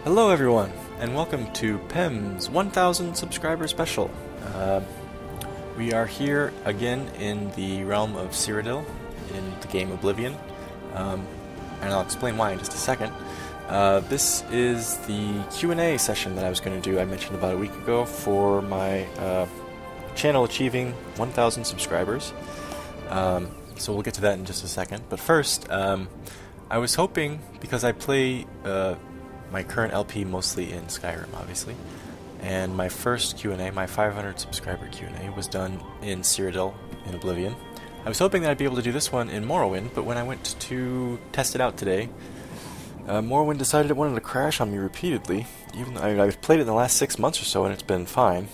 Hello everyone, and welcome to PEM's 1000 subscriber special. We are here again in the realm of Cyrodiil, in the game Oblivion, and I'll explain why in just a second. This is the Q&A session that I was going to do, I mentioned about a week ago, for my channel achieving 1000 subscribers. So we'll get to that in just a second, but first, I was hoping, because I play my current LP mostly in Skyrim, obviously, and my first Q&A, my 500 subscriber Q&A, was done in Cyrodiil in Oblivion. I was hoping that I'd be able to do this one in Morrowind, but when I went to test it out today, Morrowind decided it wanted to crash on me repeatedly. Even though I've played it in the last 6 months or so, and it's been fine.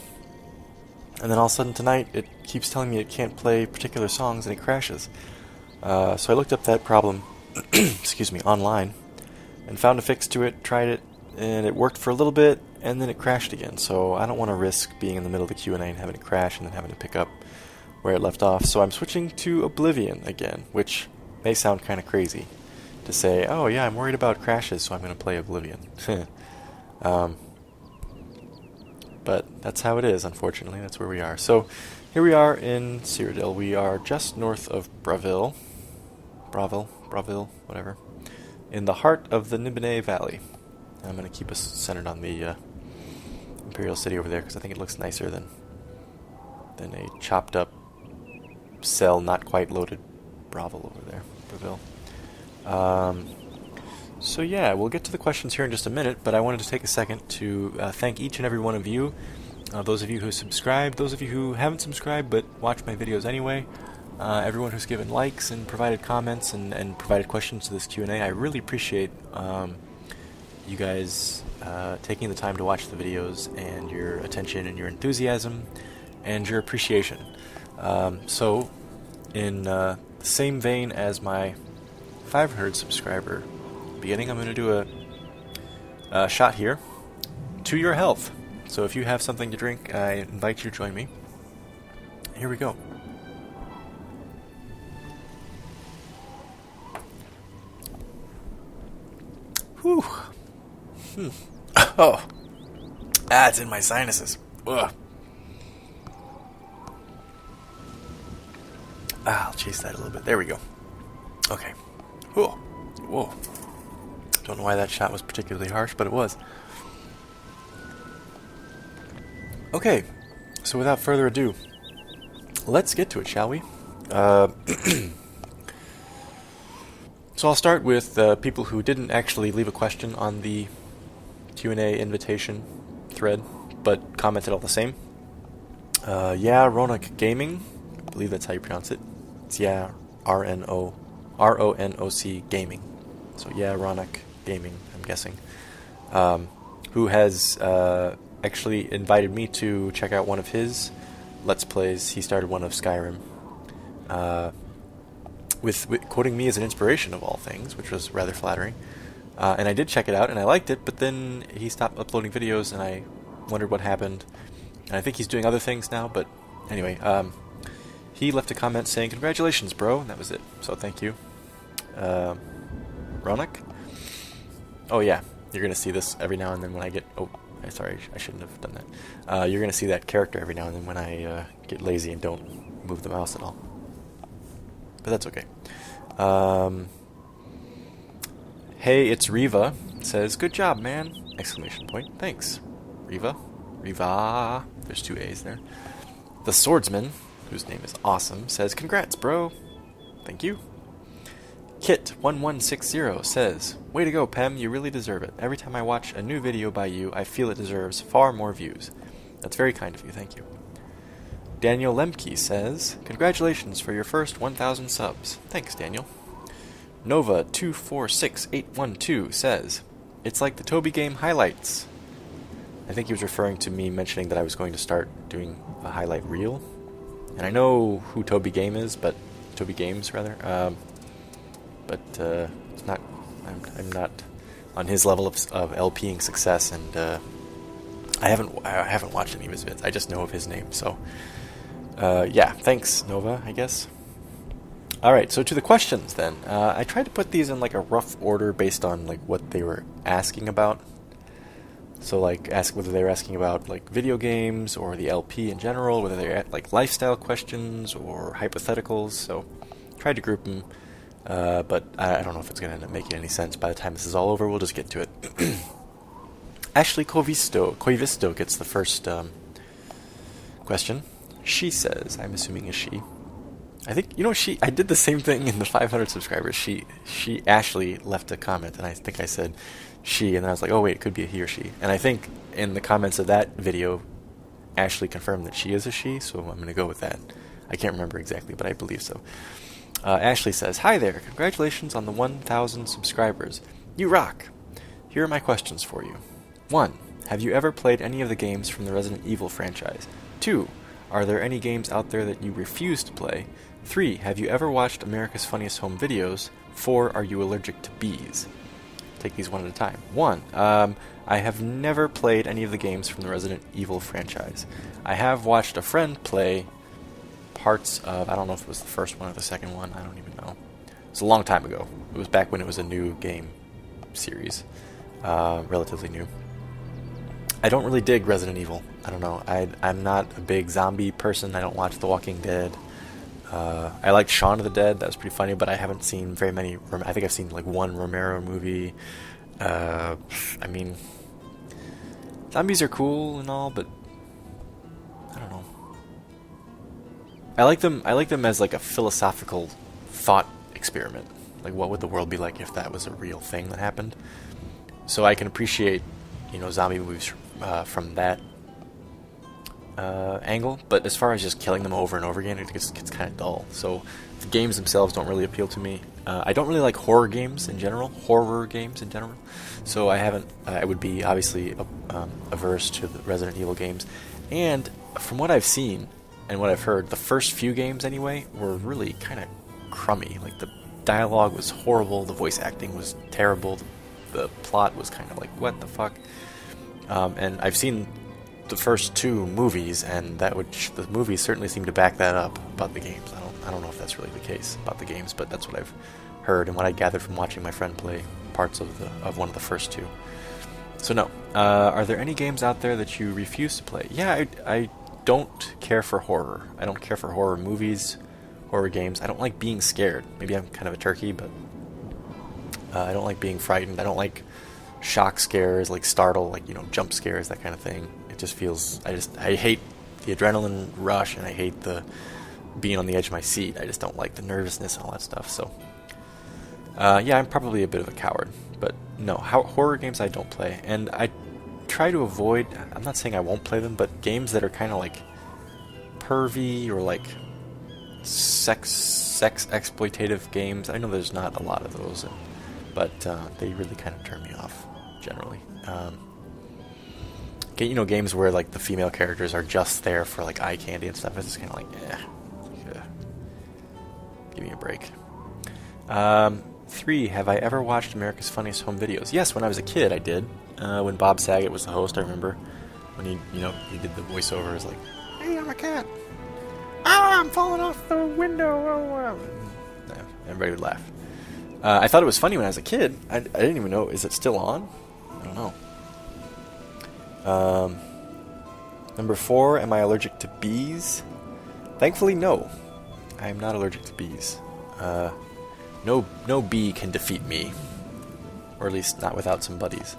And then all of a sudden tonight, it keeps telling me it can't play particular songs, and it crashes. So I looked up that problem, excuse me, online, and found a fix to it, tried it, and it worked for a little bit, and then it crashed again. So I don't want to risk being in the middle of the Q&A and having it crash and then having to pick up where it left off. So I'm switching to Oblivion again, which may sound kind of crazy to say, oh yeah, I'm worried about crashes, so I'm going to play Oblivion. But that's how it is, unfortunately. That's where we are. So here we are in Cyrodiil. We are just north of Bravil, whatever, in the heart of the Nibene Valley. I'm going to keep us centered on the Imperial City over there, because I think it looks nicer than a chopped up cell, not quite loaded Bravil over there, Bravil. So yeah, we'll get to the questions here in just a minute, but I wanted to take a second to thank each and every one of you, those of you who subscribed, those of you who haven't subscribed but watch my videos anyway, everyone who's given likes and provided comments and provided questions to this Q&A. I really appreciate you guys taking the time to watch the videos, and your attention and your enthusiasm and your appreciation. So in the same vein as my 500 subscriber beginning, I'm going to do a shot here to your health. So if you have something to drink, I invite you to join me. Here we go. Whew. Oh. It's in my sinuses. Ugh. I'll chase that a little bit. There we go. Okay. Whoa. Whoa. Don't know why that shot was particularly harsh, but it was. Okay. So without further ado, let's get to it, shall we? So I'll start with people who didn't actually leave a question on the Q&A invitation thread, but commented all the same. Yeah, Ronoc Gaming, I believe that's how you pronounce it. It's yeah, R-O-N-O-C Gaming. So yeah, Ronoc Gaming, I'm guessing. Who has actually invited me to check out one of his Let's Plays. He started one of Skyrim. With quoting me as an inspiration of all things, which was rather flattering. And I did check it out, and I liked it, but then he stopped uploading videos, and I wondered what happened. And I think he's doing other things now, but anyway, he left a comment saying, "Congratulations, bro," and that was it. So thank you. Ronak? Oh yeah, you're going to see this every now and then when I get... Oh, sorry, I shouldn't have done that. You're going to see that character every now and then when I get lazy and don't move the mouse at all. But that's okay. Hey, it's Riva. Says, "Good job, man!" Exclamation point. Thanks, Riva. Riva. There's 2 A's there. The Swordsman, whose name is Awesome, says, "Congrats, bro." Thank you. Kit1160 says, "Way to go, Pem. You really deserve it. Every time I watch a new video by you, I feel it deserves far more views." That's very kind of you. Thank you. Daniel Lemke says, "Congratulations for your first 1,000 subs." Thanks, Daniel. Nova246812 says, "It's like the Toby game highlights." I think he was referring to me mentioning that I was going to start doing a highlight reel. And I know who Toby Game is, but Toby Games rather. It's not. I'm not on his level of LPing success, and I haven't watched any of his vids. I just know of his name. So yeah, thanks, Nova, I guess. Alright, so to the questions then. I tried to put these in like a rough order based on like what they were asking about. So like ask whether they're asking about like video games or the LP in general, whether they're like lifestyle questions or hypotheticals. So tried to group them, but I don't know if it's going to end up making any sense. By the time this is all over, we'll just get to it. Ashley Coivisto gets the first question. She says, I'm assuming is she. I think, I did the same thing in the 500 subscribers. Ashley left a comment, and I think I said she, and then I was like, oh wait, it could be a he or she. And I think in the comments of that video, Ashley confirmed that she is a she, so I'm going to go with that. I can't remember exactly, but I believe so. Ashley says, hi there, congratulations on the 1,000 subscribers. You rock. Here are my questions for you. 1. Have you ever played any of the games from the Resident Evil franchise? 2. Are there any games out there that you refuse to play? 3. Have you ever watched America's Funniest Home Videos? 4. Are you allergic to bees? Take these one at a time. 1. I have never played any of the games from the Resident Evil franchise. I have watched a friend play parts of, I don't know if it was the first one or the second one, I don't even know. It was a long time ago. It was back when it was a new game series. Relatively new. I don't really dig Resident Evil. I don't know. I'm not a big zombie person. I don't watch The Walking Dead. I liked Shaun of the Dead. That was pretty funny, but I haven't seen very many. I think I've seen like one Romero movie. I mean, zombies are cool and all, but I don't know. I like them as like a philosophical thought experiment. Like, what would the world be like if that was a real thing that happened? So I can appreciate, zombie movies from that angle, but as far as just killing them over and over again, it gets kind of dull. So the games themselves don't really appeal to me. I don't really like horror games in general. So I would be obviously averse to the Resident Evil games. And from what I've seen and what I've heard, the first few games anyway were really kind of crummy. Like the dialogue was horrible, the voice acting was terrible, the plot was kind of like, what the fuck? And I've seen the first 2 movies, and the movies certainly seem to back that up about the games. I don't know if that's really the case about the games, but that's what I've heard and what I gathered from watching my friend play parts of one of the first 2. So no. Are there any games out there that you refuse to play? Yeah, I don't care for horror. I don't care for horror movies, horror games. I don't like being scared. Maybe I'm kind of a turkey, but I don't like being frightened. I don't like shock scares, like startle, like, jump scares, that kind of thing. It just feels, I hate the adrenaline rush, and I hate the being on the edge of my seat. I just don't like the nervousness and all that stuff. So, yeah, I'm probably a bit of a coward. But no, horror games I don't play. And I try to avoid, I'm not saying I won't play them, but games that are kind of like pervy or like sex exploitative games. I know there's not a lot of those, but they really kind of turn me off generally. Games where like the female characters are just there for like eye candy and stuff. It's just kind of like, give me a break. 3. Have I ever watched America's Funniest Home Videos? Yes, when I was a kid, I did. When Bob Saget was the host, I remember when he did the voiceover. It was like, "Hey, I'm a cat. Ah, I'm falling off the window." Yeah, everybody would laugh. I thought it was funny when I was a kid. I didn't even know. Is it still on? I don't know. Number 4, am I allergic to bees? Thankfully, no. I am not allergic to bees. No bee can defeat me. Or at least not without some buddies.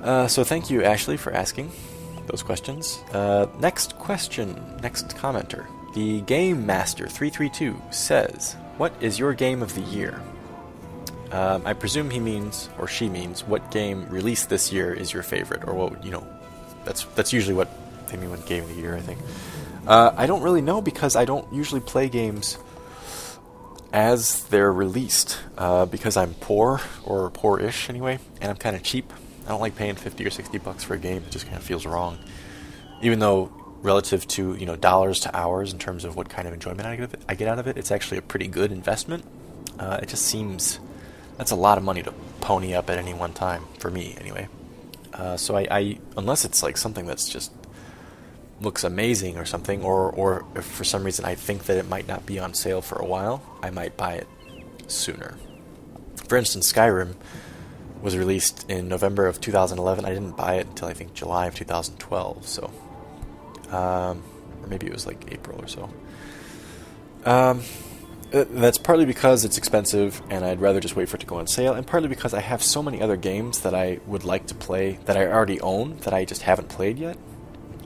So thank you, Ashley, for asking those questions. Next commenter. The Game Master 332 says, what is your game of the year? I presume he means, or she means, what game released this year is your favorite, or what, that's usually what they mean with game of the year, I think. I don't really know, because I don't usually play games as they're released, because I'm poor, or poor-ish anyway, and I'm kind of cheap. I don't like paying $50 or $60 for a game. It just kind of feels wrong. Even though, relative to, dollars to hours in terms of what kind of enjoyment I get out of it, it's actually a pretty good investment. It just seems that's a lot of money to pony up at any one time, for me anyway. So I unless it's like something that's just looks amazing or something, or if for some reason I think that it might not be on sale for a while, I might buy it sooner. For instance, Skyrim, was released in November of 2011. I didn't buy it until I think July of 2012, so or maybe it was like April or so. That's partly because it's expensive and I'd rather just wait for it to go on sale, and partly because I have so many other games that I would like to play that I already own that I just haven't played yet,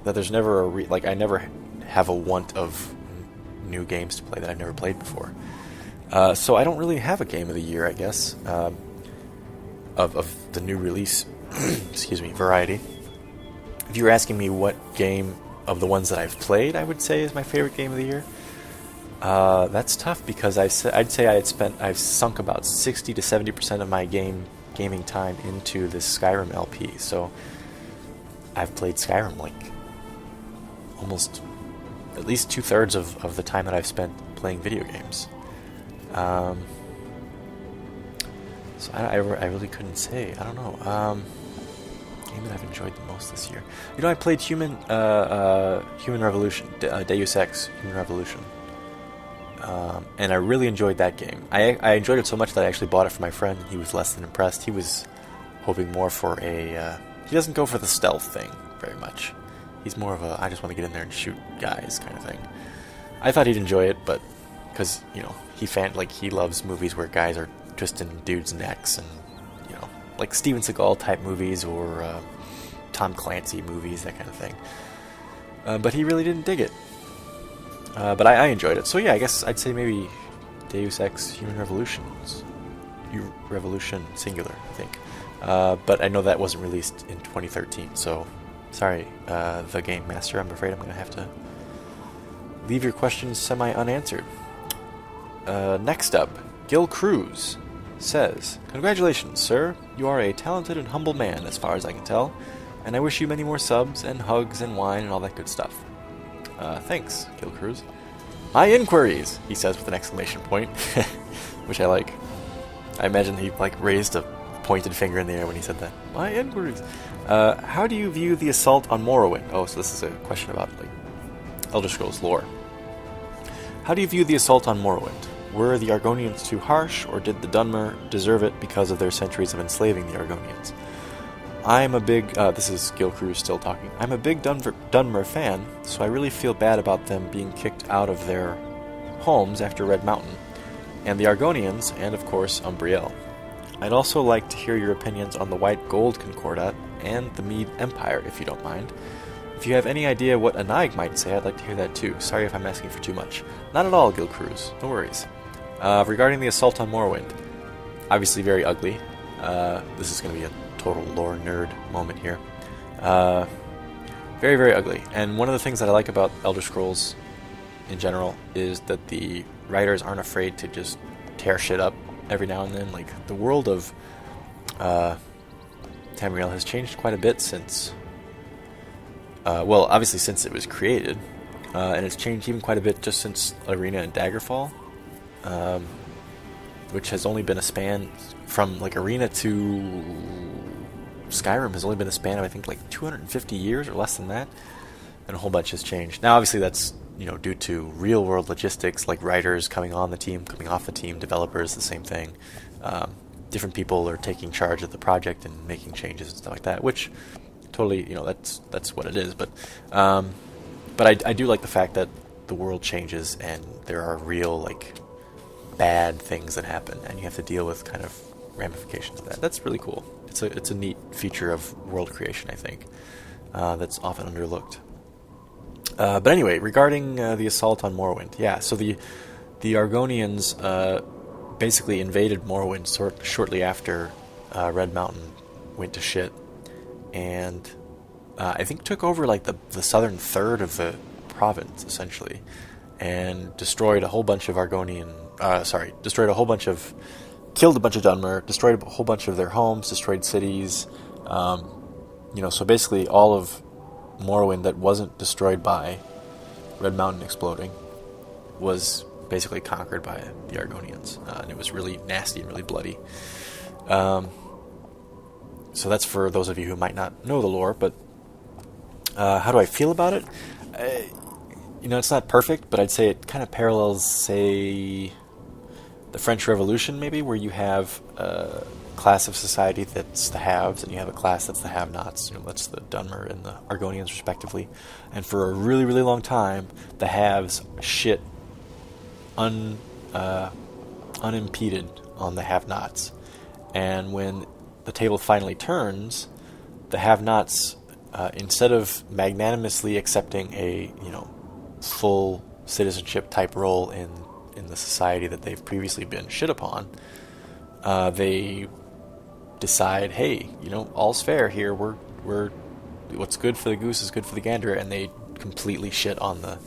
that there's never I never have a want of new games to play that I've never played before. So I don't really have a game of the year, I guess, of the new release excuse me, variety. If you were asking me what game of the ones that I've played I would say is my favorite game of the year, that's tough, because I'd say I've sunk about 60 to 70% of my gaming time into this Skyrim LP. So I've played Skyrim like almost at least 2/3 of the time that I've spent playing video games. So I really couldn't say. I don't know. Game that I've enjoyed the most this year. You know, I played Human Revolution, Deus Ex Human Revolution. And I really enjoyed that game. I enjoyed it so much that I actually bought it for my friend. He was less than impressed. He was hoping more for a... he doesn't go for the stealth thing very much. He's more of a, I just want to get in there and shoot guys kind of thing. I thought he'd enjoy it, but... because, you know, he loves movies where guys are twisting dudes' necks, and, you know, like Steven Seagal type movies, or Tom Clancy movies, that kind of thing. But he really didn't dig it. But I enjoyed it. So yeah, I guess I'd say maybe Deus Ex Human Revolutions. Revolution singular, I think. But I know that wasn't released in 2013, so sorry, the Game Master. I'm afraid I'm going to have to leave your questions semi-unanswered. Next up, Gil Cruz says, "Congratulations, sir. You are a talented and humble man, as far as I can tell, and I wish you many more subs and hugs and wine and all that good stuff." Thanks, Gil Cruz. "My inquiries," he says with an exclamation point, which I like. I imagine he raised a pointed finger in the air when he said that. "My inquiries. How do you view the assault on Morrowind?" Oh, so this is a question about Elder Scrolls lore. "How do you view the assault on Morrowind? Were the Argonians too harsh, or did the Dunmer deserve it because of their centuries of enslaving the Argonians? I'm a big..." this is Gil Cruz still talking. "I'm a big Dunmer fan, so I really feel bad about them being kicked out of their homes after Red Mountain, and the Argonians, and of course Umbriel. I'd also like to hear your opinions on the White Gold Concordat and the Mede Empire, if you don't mind. If you have any idea what Anaig might say, I'd like to hear that too. Sorry if I'm asking for too much." Not at all, Gil Cruz. No worries. Regarding the assault on Morrowind, obviously very ugly. This is going to be a total lore nerd moment here. Very, very ugly. And one of the things that I like about Elder Scrolls in general is that the writers aren't afraid to just tear shit up every now and then. The world of Tamriel has changed quite a bit since... well, obviously since it was created. And it's changed even quite a bit just since Arena and Daggerfall. Which has only been a span from Arena to Skyrim has only been a span of I think 250 years or less than that, and a whole bunch has changed. Now obviously that's due to real world logistics, like writers coming on the team, coming off the team, developers the same thing. Different people are taking charge of the project and making changes and stuff like that, which totally that's what it is. But I do like the fact that the world changes and there are real bad things that happen, and you have to deal with kind of ramifications of that. That's really cool. It's a neat feature of world creation, I think, that's often underlooked. But anyway, regarding the assault on Morrowind, yeah. So the Argonians basically invaded Morrowind shortly after Red Mountain went to shit, and I think took over the southern third of the province essentially, and destroyed a whole bunch of killed a bunch of Dunmer, destroyed a whole bunch of their homes, destroyed cities. So basically all of Morrowind that wasn't destroyed by Red Mountain exploding was basically conquered by the Argonians, and it was really nasty and really bloody. So that's for those of you who might not know the lore, but how do I feel about it? It's not perfect, but I'd say it kind of parallels, say, the French Revolution, maybe, where you have class of society that's the haves, and you have a class that's the have-nots. That's the Dunmer and the Argonians, respectively. And for a really, really long time, the haves shit unimpeded on the have-nots. And when the table finally turns, the have-nots, instead of magnanimously accepting a full citizenship type role in the society that they've previously been shit upon, they decide, hey, all's fair here. We're what's good for the goose is good for the gander, and they completely shit on the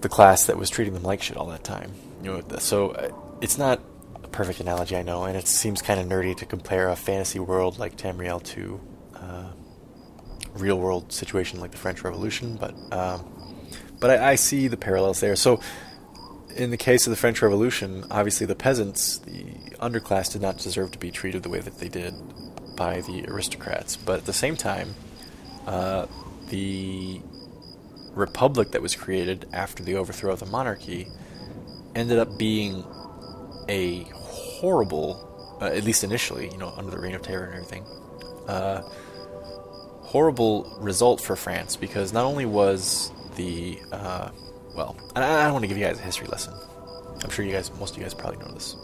class that was treating them like shit all that time. So it's not a perfect analogy, I know, and it seems kind of nerdy to compare a fantasy world like Tamriel to real world situation like the French Revolution, but I see the parallels there. So in the case of the French Revolution, obviously the peasants, the underclass, did not deserve to be treated the way that they did by the aristocrats. But at the same time, the republic that was created after the overthrow of the monarchy ended up being a horrible, at least initially, under the Reign of Terror and everything, horrible result for France, because not only was the well, I don't want to give you guys a history lesson. I'm sure most of you guys probably know this.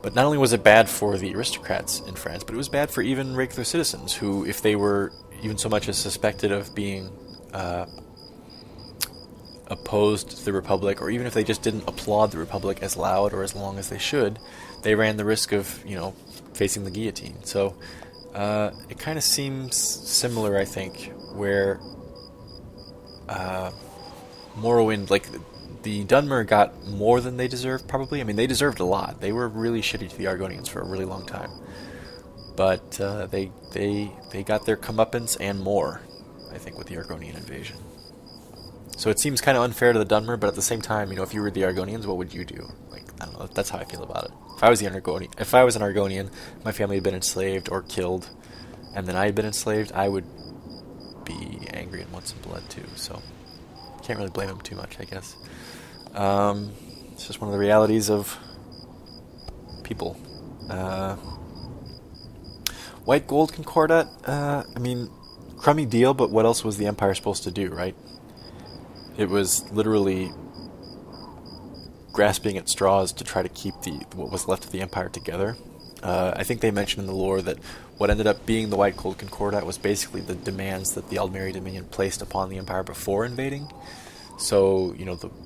But not only was it bad for the aristocrats in France, but it was bad for even regular citizens who, if they were even so much as suspected of being opposed to the Republic, or even if they just didn't applaud the Republic as loud or as long as they should, they ran the risk of, facing the guillotine. So it kind of seems similar, I think, where Morrowind, like, the Dunmer got more than they deserved, probably. I mean, they deserved a lot. They were really shitty to the Argonians for a really long time. But they got their comeuppance and more, I think, with the Argonian invasion. So it seems kind of unfair to the Dunmer, but at the same time, if you were the Argonians, what would you do? Like, I don't know, that's how I feel about it. If I was an Argonian, my family had been enslaved or killed, and then I had been enslaved, I would be angry and want some blood too, so can't really blame him too much, I guess. It's just one of the realities of people. White Gold Concordat, I mean, crummy deal, but what else was the Empire supposed to do, right? It was literally grasping at straws to try to keep what was left of the Empire together. I think they mentioned in the lore that what ended up being the White Gold Concordat was basically the demands that the Aldmeri Dominion placed upon the Empire before invading. So,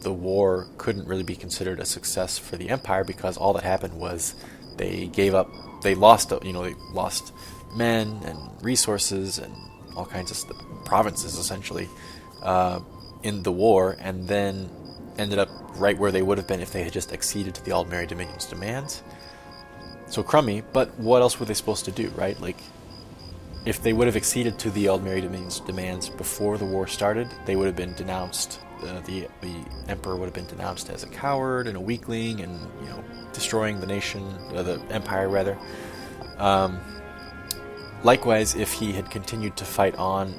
the war couldn't really be considered a success for the Empire, because all that happened was they lost men and resources and all kinds of provinces, essentially, in the war, and then ended up right where they would have been if they had just acceded to the Aldmeri Dominion's demands. So crummy, but what else were they supposed to do, right? Like, if they would have acceded to the Aldmeri Dominion's demands before the war started, they would have been denounced. The Emperor would have been denounced as a coward and a weakling, and destroying the nation, the Empire rather. Likewise, if he had continued to fight on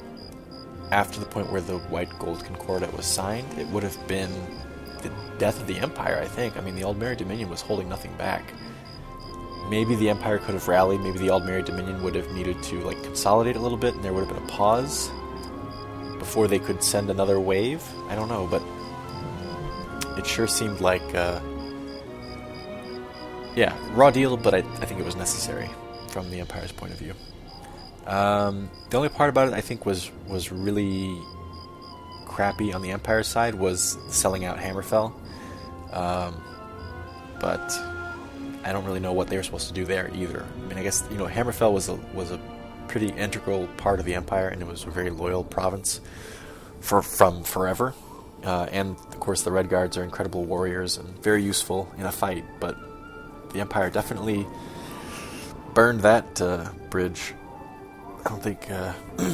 after the point where the White Gold Concordat was signed, it would have been the death of the Empire, I think. I mean, the Aldmeri Dominion was holding nothing back. Maybe the Empire could have rallied, maybe the Aldmeri Dominion would have needed to consolidate a little bit, and there would have been a pause before they could send another wave. I don't know, but it sure seemed like, raw deal, but I think it was necessary from the Empire's point of view. The only part about it I think was really crappy on the Empire side was selling out Hammerfell. But I don't really know what they were supposed to do there either. I mean, I guess, Hammerfell was a pretty integral part of the Empire, and it was a very loyal province from forever. And, of course, the Red Guards are incredible warriors and very useful in a fight, but the Empire definitely burned that bridge. I don't think...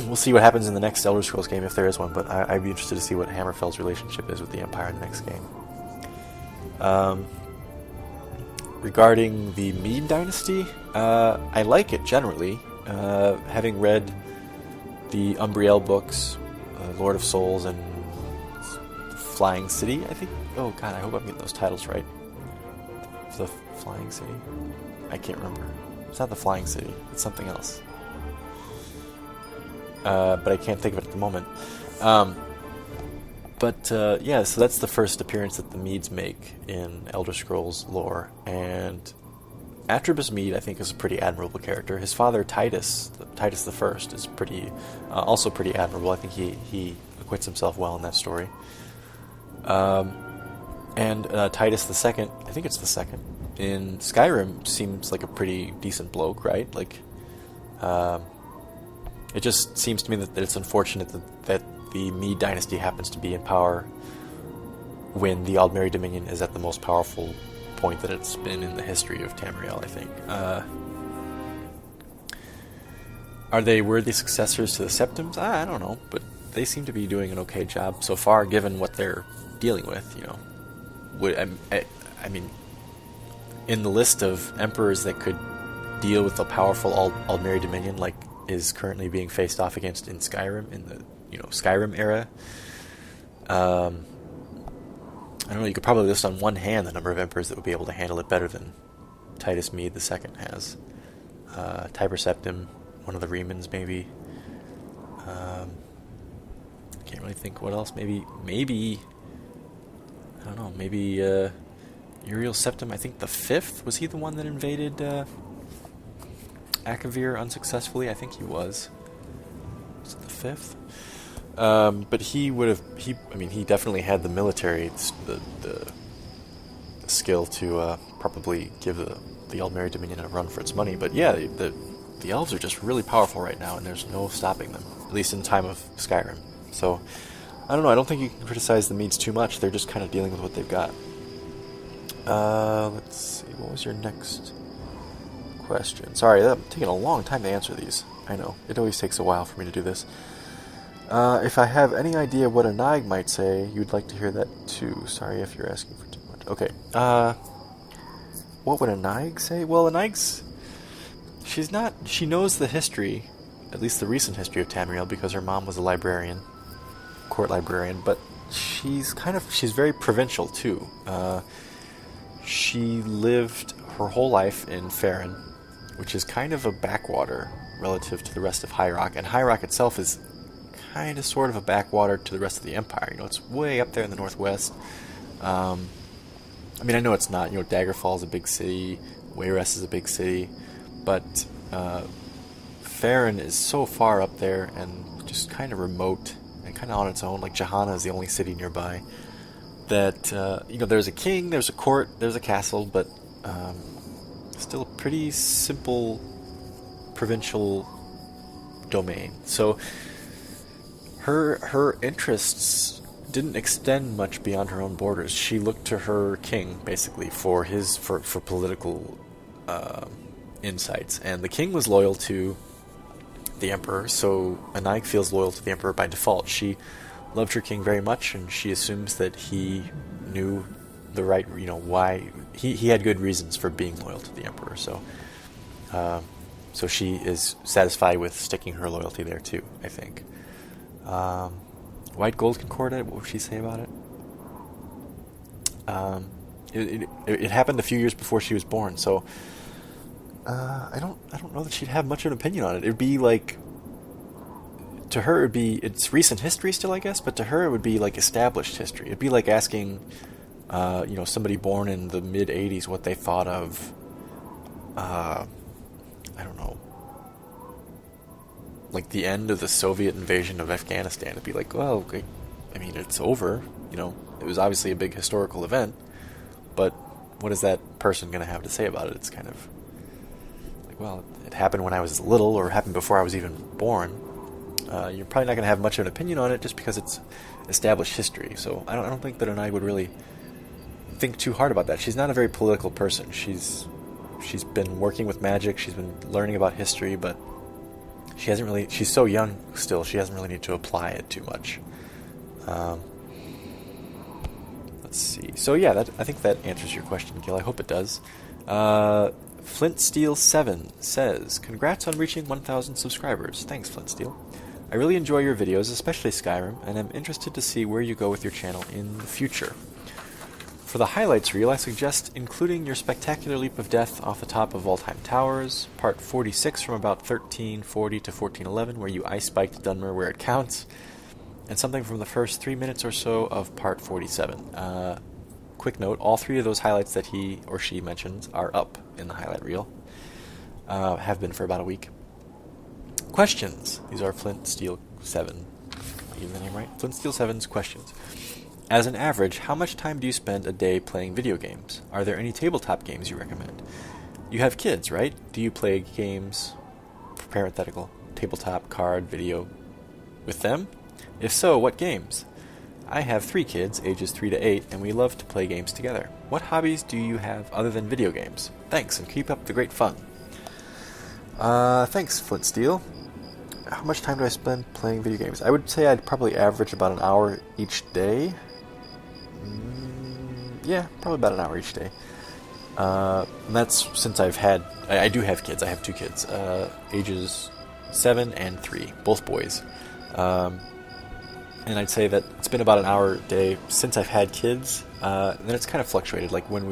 we'll see what happens in the next Elder Scrolls game, if there is one, but I'd be interested to see what Hammerfell's relationship is with the Empire in the next game. Regarding the Mead Dynasty, I like it generally. Having read the Umbriel books, Lord of Souls, and Flying City, I think. Oh god, I hope I'm getting those titles right. The Flying City? I can't remember. It's not the Flying City. It's something else. But I can't think of it at the moment. Yeah, so that's the first appearance that the Meads make in Elder Scrolls lore, and Atrebus Mead, I think, is a pretty admirable character. His father, Titus the First, is also pretty admirable. I think he acquits himself well in that story. And Titus the Second, I think it's the second, in Skyrim seems like a pretty decent bloke, right? Like, it just seems to me that it's unfortunate that the Mead dynasty happens to be in power when the Aldmeri Dominion is at the most powerful point that it's been in the history of Tamriel, I think. Are they worthy successors to the Septums? I don't know, but they seem to be doing an okay job so far, given what they're dealing with, you know. I mean, in the list of emperors that could deal with the powerful Aldmeri Dominion, like is currently being faced off against in Skyrim, in the Skyrim era, I don't know, you could probably list on one hand the number of emperors that would be able to handle it better than Titus Mead II has. Tiber Septim, one of the Remans, maybe. Can't really think what else. Maybe I don't know. Maybe Uriel Septim. I think the fifth, was he the one that invaded Akavir unsuccessfully? I think he was. Was it the fifth? But he definitely had the military, the skill to probably give the Aldmeri Dominion a run for its money. But yeah, the elves are just really powerful right now, and there's no stopping them, at least in time of Skyrim. So, I don't know, I don't think you can criticize the Meads too much. They're just kind of dealing with what they've got. Let's see, what was your next question? Sorry, I'm taking a long time to answer these. I know, it always takes a while for me to do this. If I have any idea what a Naig might say, you'd like to hear that too. Sorry if you're asking for too much. Okay. What would a Naig say? Well, a Naig's... She knows the history, at least the recent history of Tamriel, because her mom was a librarian, court librarian, but she's very provincial too. She lived her whole life in Farron, which is kind of a backwater relative to the rest of High Rock, and High Rock itself is kind of sort of a backwater to the rest of the Empire. You know, it's way up there in the northwest. I mean, I know it's not. You know, Daggerfall is a big city, Wayrest is a big city, but Farron is so far up there and just kind of remote and kind of on its own. Like, Johanna is the only city nearby that, there's a king, there's a court, there's a castle, but still a pretty simple provincial domain. So her interests didn't extend much beyond her own borders. She looked to her king, basically, for political insights, and the king was loyal to the emperor, so a Naig feels loyal to the emperor by default. She loved her king very much, and she assumes that he knew the right, why he had good reasons for being loyal to the emperor. So she is satisfied with sticking her loyalty there too, I think. White Gold Concordat, what would she say about it? It happened a few years before she was born, so I don't know that she'd have much of an opinion on it. It'd be like, to her, it's recent history still, I guess, but to her it would be like established history. It'd be like asking, somebody born in the mid '80s what they thought of, I don't know, like the end of the Soviet invasion of Afghanistan. It'd be like, well, I mean, it's over. It was obviously a big historical event, but what is that person going to have to say about it? It's kind of like, well, it happened when I was little, or happened before I was even born. You're probably not going to have much of an opinion on it just because it's established history. So I don't think that an Naig would really think too hard about that. She's not a very political person. She's been working with magic. She's been learning about history, but she's so young still, she hasn't really need to apply it too much. Let's see. So yeah, I think that answers your question, Gil. I hope it does. Flintsteel7 says, "Congrats on reaching 1,000 subscribers." Thanks, Flintsteel. "I really enjoy your videos, especially Skyrim, and I'm interested to see where you go with your channel in the future. For the highlights reel, I suggest including your spectacular leap of death off the top of all-time towers, part 46 from about 1340 to 1411, where you ice spiked Dunmer where it counts, and something from the first 3 minutes or so of part 47. Quick note, all 3 of those highlights that he or she mentions are up in the highlight reel. Have been for about a week. Questions. These are Flint Steel 7. Even the name right? Flint Steel 7's questions. As an average, how much time do you spend a day playing video games? Are there any tabletop games you recommend? You have kids, right? Do you play games, parenthetical, tabletop, card, video, with them? If so, what games? I have 3 kids, ages 3 to 8, and we love to play games together. What hobbies do you have other than video games? Thanks, and keep up the great fun. Thanks, Flint Steel. How much time do I spend playing video games? I would say I'd probably average about an hour each day. Yeah, probably about an hour each day. And that's since I do have kids. I have 2 kids, ages 7 and 3, both boys. And I'd say that it's been about an hour a day since I've had kids. And then it's kind of fluctuated. Like when our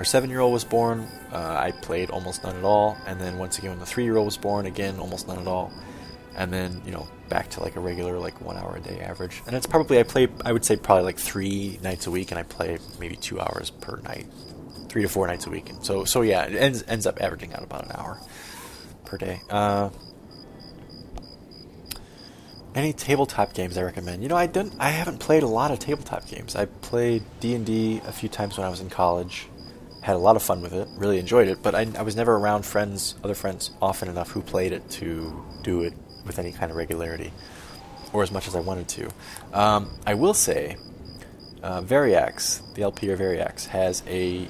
7-year-old was born, I played almost none at all. And then once again, when the 3-year-old was born, again, almost none at all. And then, back to like a regular 1 hour a day average. And it's probably, I would say probably 3 nights a week, and I play maybe 2 hours per night, 3 to 4 nights a week. And so yeah, it ends up averaging out about an hour per day. Any tabletop games I recommend? I haven't played a lot of tabletop games. I played D&D a few times when I was in college. Had a lot of fun with it, really enjoyed it, but I was never around other friends often enough who played it to do it with any kind of regularity, or as much as I wanted to. I will say, Variax, the LPer Variax, has a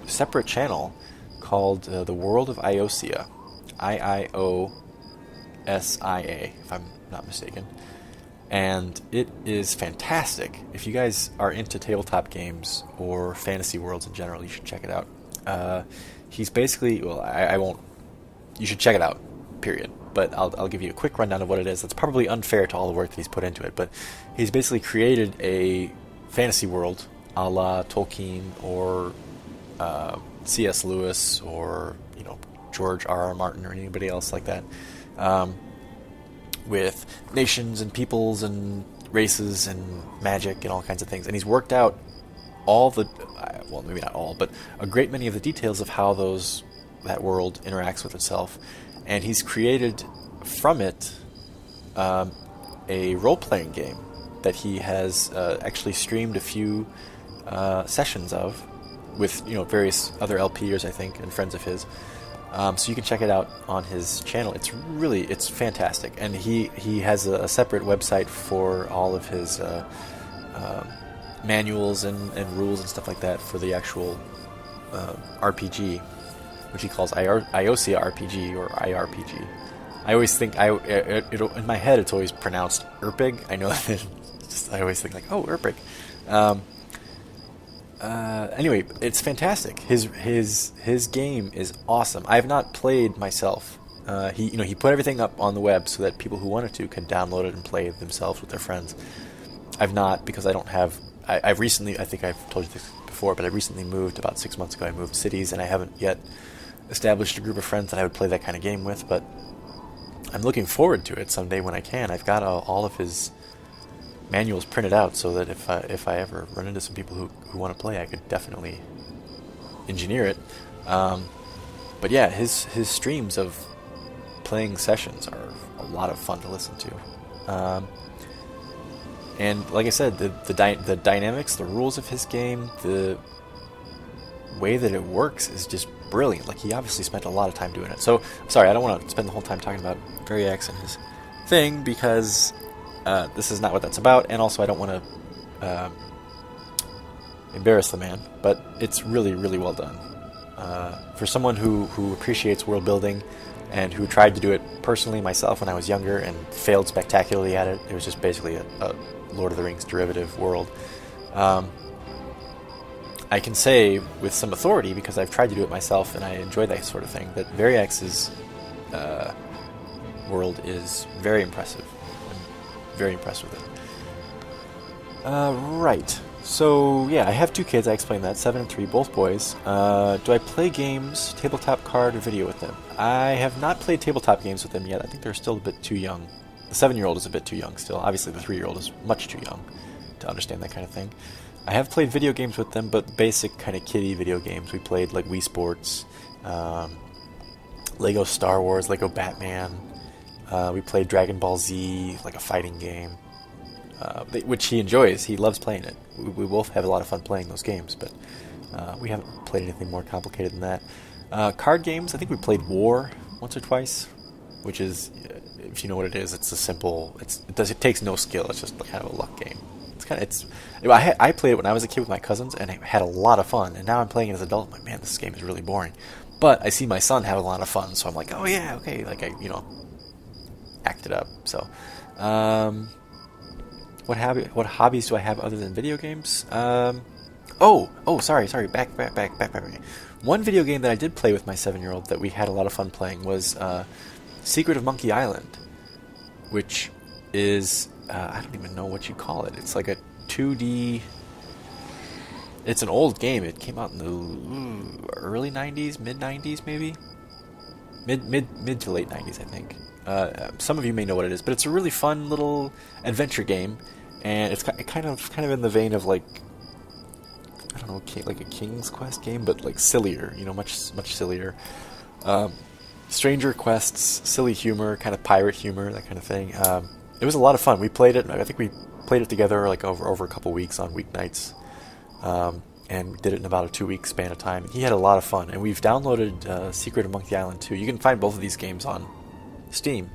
separate channel called The World of Iosia, Iosia, if I'm not mistaken. And it is fantastic. If you guys are into tabletop games or fantasy worlds in general, you should check it out. He's basically, I won't, you should check it out, period. But I'll give you a quick rundown of what it is. That's probably unfair to all the work that he's put into it. But he's basically created a fantasy world a la Tolkien or C.S. Lewis or George R.R. Martin or anybody else like that. With nations and peoples and races and magic and all kinds of things. And he's worked out maybe not all, but a great many of the details of how that world interacts with itself. And he's created from it a role-playing game that he has actually streamed a few sessions of with various other LPers, I think, and friends of his. So you can check it out on his channel. It's fantastic, and he has a separate website for all of his manuals and rules and stuff like that for the actual RPG, which he calls Iosia RPG or IRPG. I always think in my head it's always pronounced Erpig. I know that I always think Erpig. Anyway, it's fantastic. His game is awesome. I have not played myself. He put everything up on the web so that people who wanted to can download it and play it themselves with their friends. I've not, because I don't have. I've recently, I think I've told you this before, but I recently moved about 6 months ago. I moved cities, and I haven't yet established a group of friends that I would play that kind of game with. But I'm looking forward to it someday when I can. I've got all of his manuals printed out so that if I ever run into some people who want to play, I could definitely engineer it. But yeah, his streams of playing sessions are a lot of fun to listen to. And like I said, the dynamics, the rules of his game, the way that it works is just brilliant. Like, he obviously spent a lot of time doing it. So, sorry, I don't want to spend the whole time talking about Variax and his thing, because this is not what that's about, and also I don't want to embarrass the man, but it's really, really well done. For someone who appreciates world building and who tried to do it personally myself when I was younger and failed spectacularly at it, it was just basically a Lord of the Rings derivative world. I can say with some authority, because I've tried to do it myself and I enjoy that sort of thing, that Variax's world is very impressive. I'm very impressed with it. Right. So yeah, I have two kids. I explained that, 7 and 3, both boys. Do I play games, tabletop, card, or video with them? I have not played tabletop games with them yet. I think they're still a bit too young. The 7-year-old is a bit too young still. Obviously, the 3-year-old is much too young to understand that kind of thing. I have played video games with them, but basic kind of kiddie video games. We played like Wii Sports, Lego Star Wars, Lego Batman. We played Dragon Ball Z, like a fighting game. Which he enjoys. He loves playing it. We both have a lot of fun playing those games, but we haven't played anything more complicated than that. Card games, I think we played War once or twice, which is, if you know what it is, it's a simple. It takes no skill. It's just kind of a luck game. I played it when I was a kid with my cousins, and I had a lot of fun. And now I'm playing it as an adult. I'm like, man, this game is really boring. But I see my son have a lot of fun, so I'm like, oh yeah, okay, like I act it up. So. What hobbies do I have other than video games? Sorry. Back. One video game that I did play with my 7-year-old that we had a lot of fun playing was Secret of Monkey Island, which is I don't even know what you call it. It's like a 2D. It's an old game. It came out in the early 90s, mid 90s maybe. Mid to late 90s, I think. Some of you may know what it is, but it's a really fun little adventure game, and it's kind of in the vein of like, I don't know, like a King's Quest game, but like sillier, much sillier. Stranger quests, silly humor, kind of pirate humor, that kind of thing. It was a lot of fun. We played it. I think we played it together like over a couple weeks on weeknights, and did it in about a 2-week span of time. He had a lot of fun, and we've downloaded Secret of Monkey Island 2. You can find both of these games on Steam.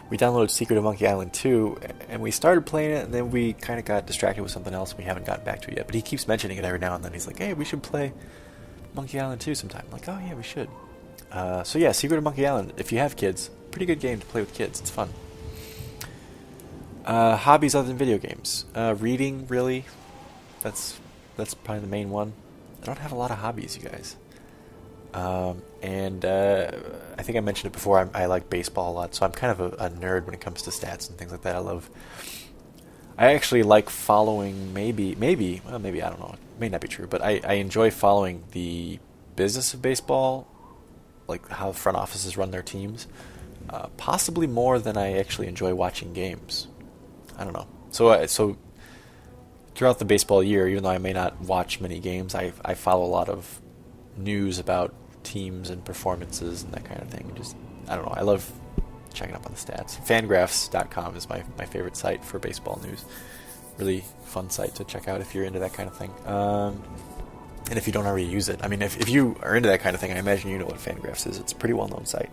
We downloaded Secret of Monkey Island 2, and we started playing it, and then we kind of got distracted with something else, and we haven't gotten back to it yet. But he keeps mentioning it every now and then. He's like, hey, we should play Monkey Island 2 sometime. I'm like, oh yeah, we should. So yeah, Secret of Monkey Island, if you have kids, pretty good game to play with kids. It's fun. Hobbies other than video games. Reading, really. That's probably the main one. I don't have a lot of hobbies, you guys. I think I mentioned it before, I like baseball a lot, so I'm kind of a nerd when it comes to stats and things like that. I actually like following, maybe, I don't know, it may not be true, but I enjoy following the business of baseball, like how front offices run their teams, possibly more than I actually enjoy watching games. I don't know. So throughout the baseball year, even though I may not watch many games, I follow a lot of news about teams and performances and that kind of thing. I don't know. I love checking up on the stats. Fangraphs.com is my favorite site for baseball news. Really fun site to check out if you're into that kind of thing. And if you don't already use it, I mean, if you are into that kind of thing, I imagine you know what Fangraphs is. It's a pretty well-known site.